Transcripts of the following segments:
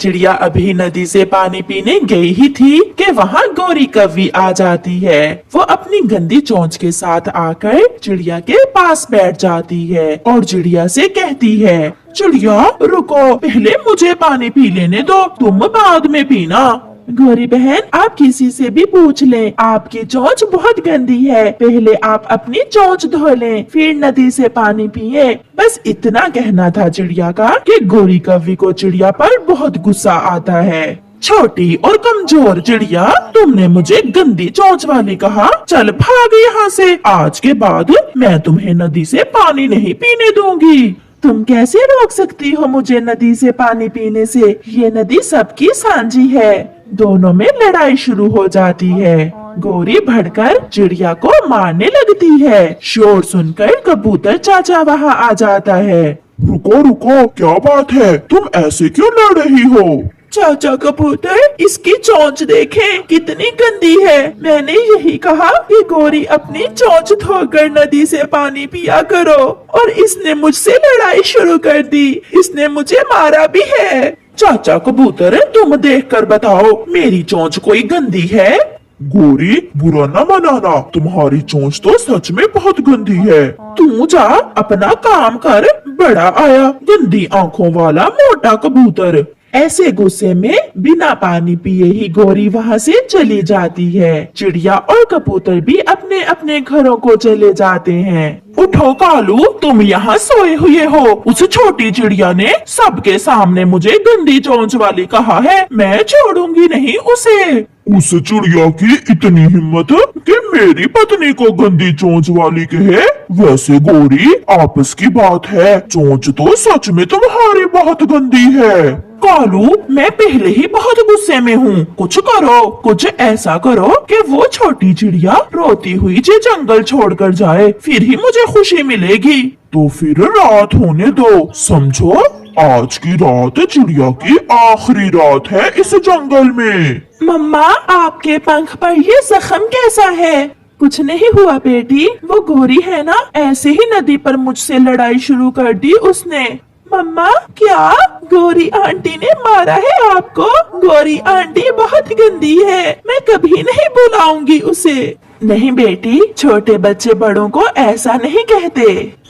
चिड़िया अभी नदी से पानी पीने गई ही थी कि वहाँ गौरी कौवी आ जाती है। वो अपनी गंदी चोंच के साथ आकर चिड़िया के पास बैठ जाती है और चिड़िया से कहती है, चिड़िया रुको, पहले मुझे पानी पी लेने दो, तुम बाद में पीना। गौरी बहन, आप किसी से भी पूछ लें, आपकी चोंच बहुत गंदी है, पहले आप अपनी चोंच धो लें, फिर नदी से पानी पिए। बस इतना कहना था चिड़िया का कि गौरी कौवी को चिड़िया पर बहुत गुस्सा आता है। छोटी और कमजोर चिड़िया, तुमने मुझे गंदी चोंच वाली कहा, चल भाग यहाँ से, आज के बाद मैं तुम्हें नदी से पानी नहीं पीने दूंगी। तुम कैसे रोक सकती हो मुझे नदी से पानी पीने से? ये नदी सबकी साझी है। दोनों में लड़ाई शुरू हो जाती है। गौरी भड़कर चिड़िया को मारने लगती है। शोर सुनकर कबूतर चाचा वहाँ आ जाता है। रुको रुको, क्या बात है, तुम ऐसे क्यों लड़ रही हो? चाचा कबूतर, इसकी चोंच देखें कितनी गंदी है। मैंने यही कहा कि गौरी अपनी चोंच धोकर नदी से पानी पिया करो, और इसने मुझसे लड़ाई शुरू कर दी। इसने मुझे मारा भी है। चाचा कबूतर, तुम देखकर बताओ, मेरी चोंच कोई गंदी है? गौरी, बुरा न मनाना, तुम्हारी चोंच तो सच में बहुत गंदी है। तू जा अपना काम कर, बड़ा आया गंदी आंखों वाला मोटा कबूतर। ऐसे गुस्से में बिना पानी पिए ही गौरी वहाँ से चली जाती है। चिड़िया और कबूतर भी अपने अपने घरों को चले जाते हैं। उठो कालू, तुम यहाँ सोए हुए हो। उस छोटी चिड़िया ने सबके सामने मुझे गंदी चोंच वाली कहा है, मैं छोड़ूंगी नहीं उसे। उस चिड़िया की इतनी हिम्मत कि मेरी पत्नी को गंदी चोंच वाली कहे। वैसे गौरी, आपस की बात है, चोंच तो सच में तुम्हारी बहुत गंदी है। कालू, मैं पहले ही बहुत गुस्से में हूँ। कुछ करो, कुछ ऐसा करो कि वो छोटी चिड़िया रोती हुई जे जंगल छोड़कर जाए, फिर ही मुझे खुशी मिलेगी। तो फिर रात होने दो, समझो आज की रात चिड़िया की आखिरी रात है इस जंगल में। मम्मा, आपके पंख पर ये जख्म कैसा है? कुछ नहीं हुआ बेटी, वो गौरी है ना, ऐसे ही नदी पर मुझसे लड़ाई शुरू कर दी उसने। मम्मा, क्या गौरी आंटी ने मारा है आपको? गौरी आंटी बहुत गंदी है, मैं कभी नहीं बुलाऊंगी उसे। नहीं बेटी, छोटे बच्चे बड़ों को ऐसा नहीं कहते।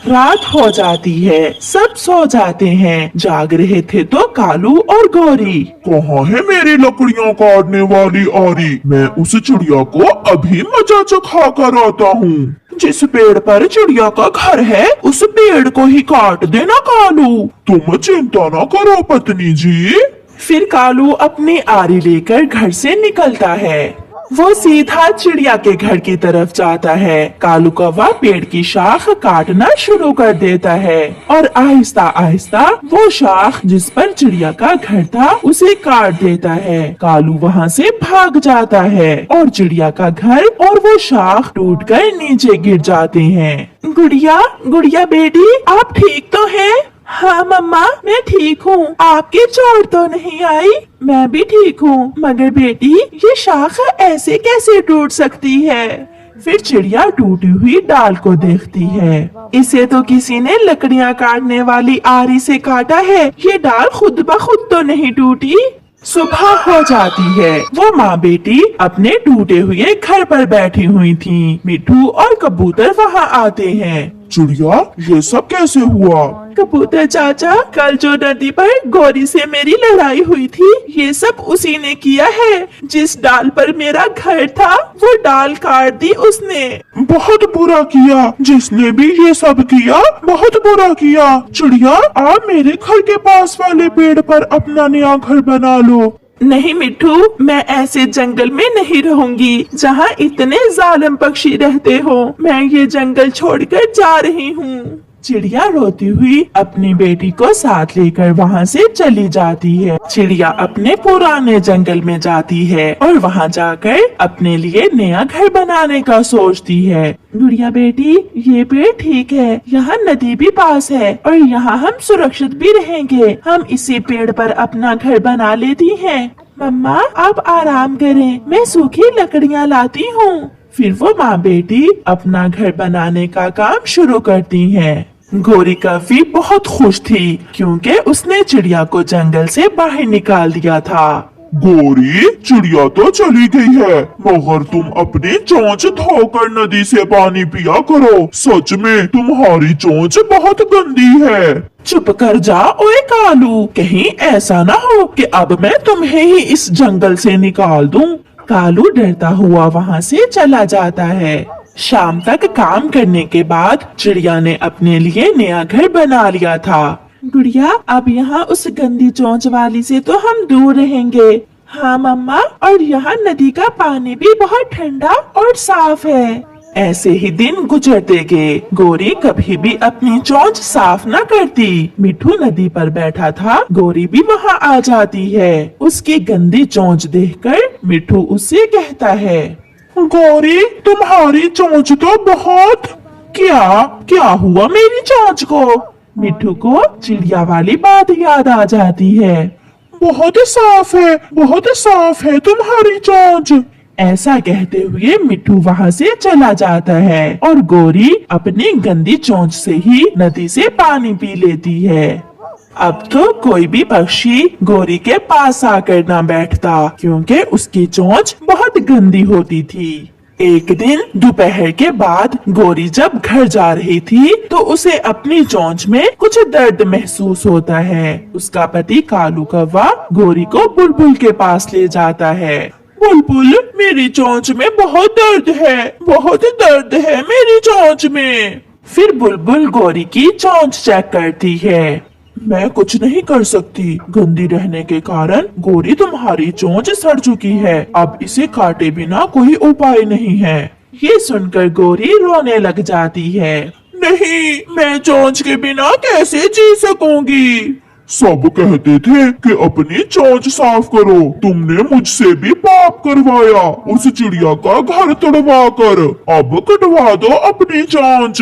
रात हो जाती है, सब सो जाते हैं। जाग रहे थे तो कालू और गौरी। कहाँ है मेरी लकड़ियाँ काटने वाली आरी? मैं उस चिड़िया को अभी मजा चखा कर आता हूँ। जिस पेड़ पर चिड़िया का घर है, उस पेड़ को ही काट देना कालू। तुम चिंता न करो पत्नी जी। फिर कालू अपनी आरी लेकर घर से निकलता है। वो सीधा चिड़िया के घर की तरफ जाता है। कालू कौवा पेड़ की शाख काटना शुरू कर देता है और आहिस्ता आहिस्ता वो शाख जिस पर चिड़िया का घर था उसे काट देता है। कालू वहाँ से भाग जाता है और चिड़िया का घर और वो शाख टूटकर नीचे गिर जाते हैं। गुड़िया, गुड़िया बेटी, आप ठीक तो हैं? हाँ मम्मा, मैं ठीक हूँ। आपके चोट तो नहीं आई? मैं भी ठीक हूँ, मगर बेटी ये शाख ऐसे कैसे टूट सकती है? फिर चिड़िया टूटी हुई डाल को देखती है। इसे तो किसी ने लकड़ियाँ काटने वाली आरी से काटा है, ये डाल खुद ब खुद तो नहीं टूटी। सुबह हो जाती है। वो माँ बेटी अपने टूटे हुए घर पर बैठी हुई थी। मिट्ठू और कबूतर वहाँ आते हैं। चिड़िया, ये सब कैसे हुआ? कबूतर चाचा, कल जो नदी पर गौरी से मेरी लड़ाई हुई थी, ये सब उसी ने किया है। जिस डाल पर मेरा घर था, वो डाल काट दी उसने। बहुत बुरा किया, जिसने भी ये सब किया बहुत बुरा किया। चिड़िया, आप मेरे घर के पास वाले पेड़ पर अपना नया घर बना लो। नहीं मिट्ठू, मैं ऐसे जंगल में नहीं रहूंगी जहाँ इतने जालिम पक्षी रहते हो। मैं ये जंगल छोड़कर जा रही हूँ। चिड़िया रोती हुई अपनी बेटी को साथ लेकर वहाँ से चली जाती है। चिड़िया अपने पुराने जंगल में जाती है और वहाँ जाकर अपने लिए नया घर बनाने का सोचती है। गुड़िया बेटी, ये पेड़ ठीक है, यहाँ नदी भी पास है और यहाँ हम सुरक्षित भी रहेंगे। हम इसी पेड़ पर अपना घर बना लेती हैं। मम्मा, आप आराम करें, मैं सूखी लकड़ियाँ लाती हूँ। फिर वो माँ बेटी अपना घर बनाने का काम शुरू करती हैं। गोरी कव्वी बहुत खुश थी क्योंकि उसने चिड़िया को जंगल से बाहर निकाल दिया था। गोरी, चिड़िया तो चली गई है, मगर तुम अपनी चोंच धोकर नदी से पानी पिया करो। सच में तुम्हारी चोंच बहुत गंदी है। चुप कर जा ओए कालू, कहीं ऐसा ना हो कि अब मैं तुम्हें ही इस जंगल से निकाल दूं। कालू डरता हुआ वहाँ से चला जाता है। शाम तक काम करने के बाद चिड़िया ने अपने लिए नया घर बना लिया था। गुड़िया, अब यहाँ उस गंदी चोंच वाली से तो हम दूर रहेंगे। हाँ मम्मा, और यहाँ नदी का पानी भी बहुत ठंडा और साफ है। ऐसे ही दिन गुजरते गए। गोरी कभी भी अपनी चोंच साफ न करती। मिठू नदी पर बैठा था, गोरी भी वहाँ आ जाती है। उसकी गंदी चोंच देखकर मिठू उससे कहता है, गोरी, तुम्हारी चोंच तो बहुत। क्या हुआ मेरी चोंच को? मिठू को चिड़िया वाली बात याद आ जाती है। बहुत साफ है तुम्हारी चोंच। ऐसा कहते हुए मिठू वहाँ से चला जाता है और गोरी अपनी गंदी चोंच से ही नदी से पानी पी लेती है। अब तो कोई भी पक्षी गोरी के पास आकर ना बैठता क्योंकि उसकी चोंच बहुत गंदी होती थी। एक दिन दोपहर के बाद गोरी जब घर जा रही थी तो उसे अपनी चोंच में कुछ दर्द महसूस होता है। उसका पति कालू कौवा गोरी को बुलबुल के पास ले जाता है। बुलबुल, मेरी चोंच में बहुत दर्द है मेरी चोंच में। फिर बुलबुल गोरी की चोंच चेक करती है। मैं कुछ नहीं कर सकती, गंदी रहने के कारण गोरी तुम्हारी चोंच सड़ चुकी है। अब इसे काटे बिना कोई उपाय नहीं है। ये सुनकर गोरी रोने लग जाती है। नहीं, मैं चोंच के बिना कैसे जी सकूंगी। सब कहते थे कि अपनी चोंच साफ करो। तुमने मुझसे भी पाप करवाया, उस चिड़िया का घर तोड़वा कर। अब कटवा दो अपनी चोंच।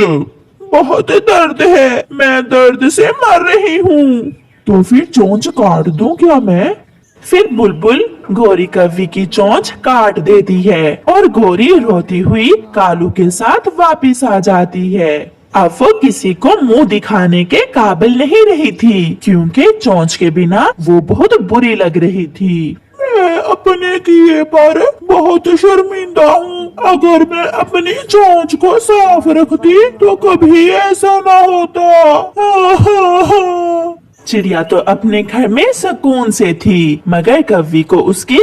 बहुत दर्द है, मैं दर्द से मर रही हूँ। तो फिर चोंच काट दूं क्या मैं? फिर बुलबुल गोरी कव्वी की चोंच काट देती है और गोरी रोती हुई कालू के साथ वापिस आ जाती है। अब वो किसी को मुंह दिखाने के काबिल नहीं रही थी क्योंकि चोंच के बिना वो बहुत बुरी लग रही थी। मैं अपने किए पर बहुत शर्मिंदा हूँ। अगर मैं अपनी चोंच को साफ रखती तो कभी ऐसा ना होता। चिड़िया तो अपने घर में सुकून से थी मगर कव्वी को उसकी